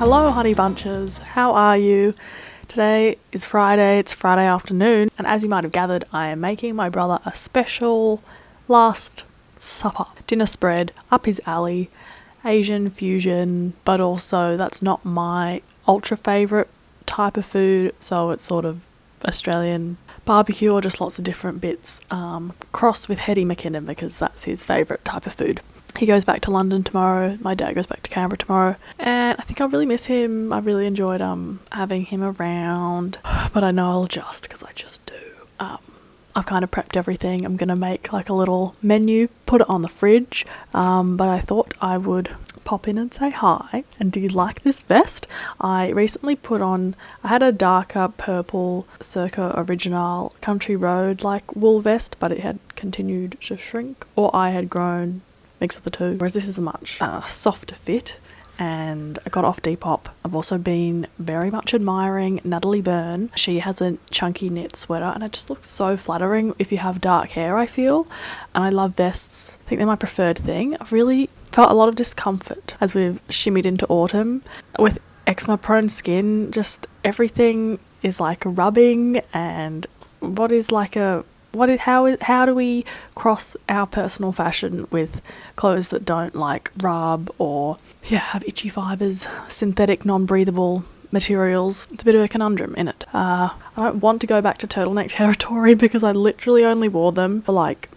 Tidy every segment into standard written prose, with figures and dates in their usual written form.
Hello honey bunches, how are you? Today is Friday, it's Friday afternoon, and as you might have gathered, I am making my brother a special last supper. Dinner spread, up his alley, Asian fusion, but also that's not my ultra favourite type of food, so it's sort of Australian barbecue or just lots of different bits, crossed with Hetty McKinnon because that's his favourite type of food. He goes back to London tomorrow, my dad goes back to Canberra tomorrow, and I think I'll really miss him. I really enjoyed having him around, but I know I'll adjust because I just do. I've kind of prepped everything. I'm going to make like a little menu, put it on the fridge, but I thought I would pop in and say hi. And do you like this vest? I recently I had a darker purple circa original country road like wool vest, but it had continued to shrink, or I had grown, mix of the two, whereas this is a much softer fit, and I got off Depop. I've also been very much admiring Natalie Byrne. She has a chunky knit sweater and it just looks so flattering if you have dark hair, I feel, and I love vests. I think they're my preferred thing. I've really felt a lot of discomfort as we've shimmied into autumn with eczema prone skin. Just everything is like rubbing, and how do we cross our personal fashion with clothes that don't like rub or have itchy fibres, synthetic non-breathable materials? It's a bit of a conundrum in it. I don't want to go back to turtleneck territory because I literally only wore them for like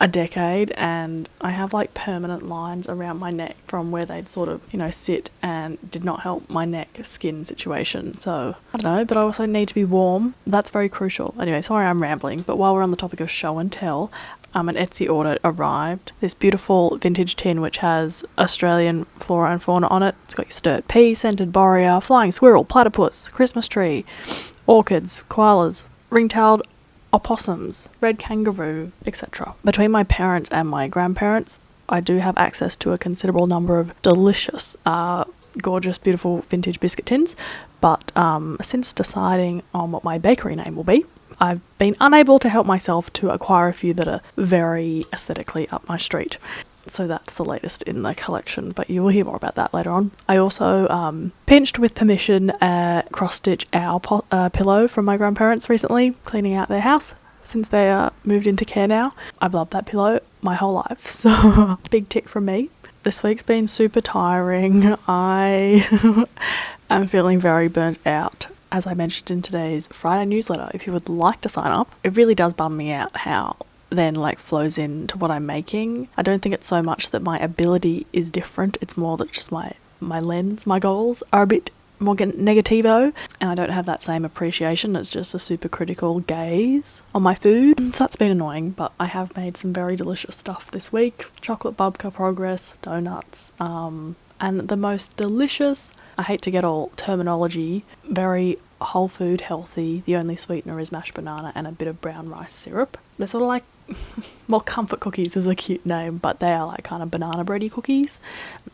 a decade, and I have like permanent lines around my neck from where they'd sort of, sit, and did not help my neck skin situation. So I don't know, but I also need to be warm. That's very crucial. Anyway, sorry I'm rambling, but while we're on the topic of show and tell, an Etsy order arrived. This beautiful vintage tin which has Australian flora and fauna on it. It's got your sturt pea, scented borea, flying squirrel, platypus, Christmas tree, orchids, koalas, ring-tailed opossums, red kangaroo, etc. Between my parents and my grandparents, I do have access to a considerable number of delicious, gorgeous, beautiful vintage biscuit tins, but since deciding on what my bakery name will be, I've been unable to help myself to acquire a few that are very aesthetically up my street. So that's the latest in the collection, but you will hear more about that later on. I also pinched, with permission, a cross-stitch owl pillow from my grandparents recently, cleaning out their house since they moved into care now. I've loved that pillow my whole life, so big tick from me. This week's been super tiring. I am feeling very burnt out. As I mentioned in today's Friday newsletter, if you would like to sign up, it really does bum me out how then flows into what I'm making. I don't think it's so much that my ability is different, it's more that just my lens, my goals are a bit more negativo, and I don't have that same appreciation. It's just a super critical gaze on my food, so that's been annoying. But I have made some very delicious stuff this week. Chocolate babka progress, donuts, and the most delicious, I hate to get all terminology, very whole food healthy, the only sweetener is mashed banana and a bit of brown rice syrup. They're sort of like, well, comfort cookies is a cute name, but they are like kind of banana bready cookies,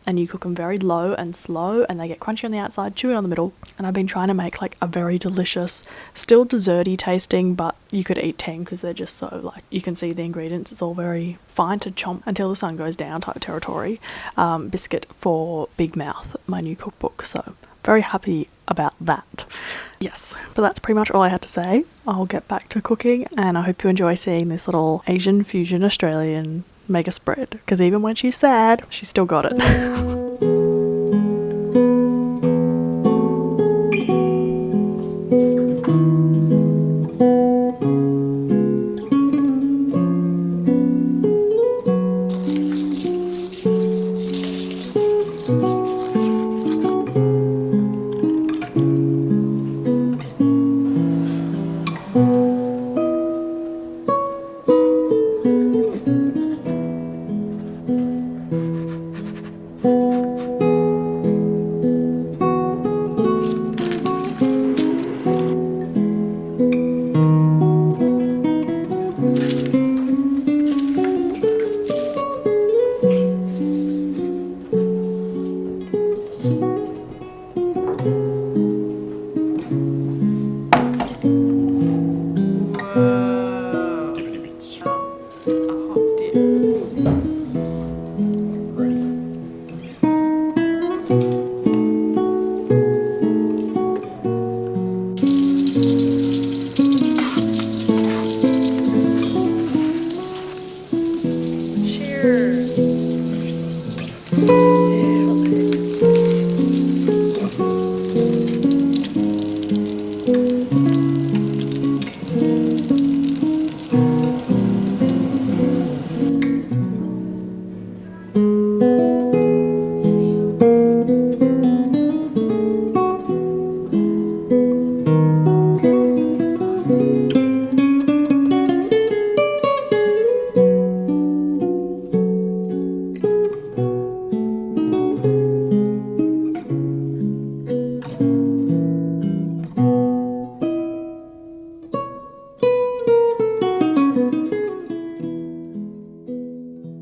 and you cook them very low and slow, and they get crunchy on the outside, chewy on the middle. And I've been trying to make like a very delicious, still desserty tasting, but you could eat 10 because they're just so like, you can see the ingredients, it's all very fine to chomp until the sun goes down type territory. Biscuit for Big Mouth, my new cookbook, so very happy about that. Yes, but that's pretty much all I had to say. I'll get back to cooking, and I hope you enjoy seeing this little Asian fusion Australian mega spread, because even when she's sad, she's still got it.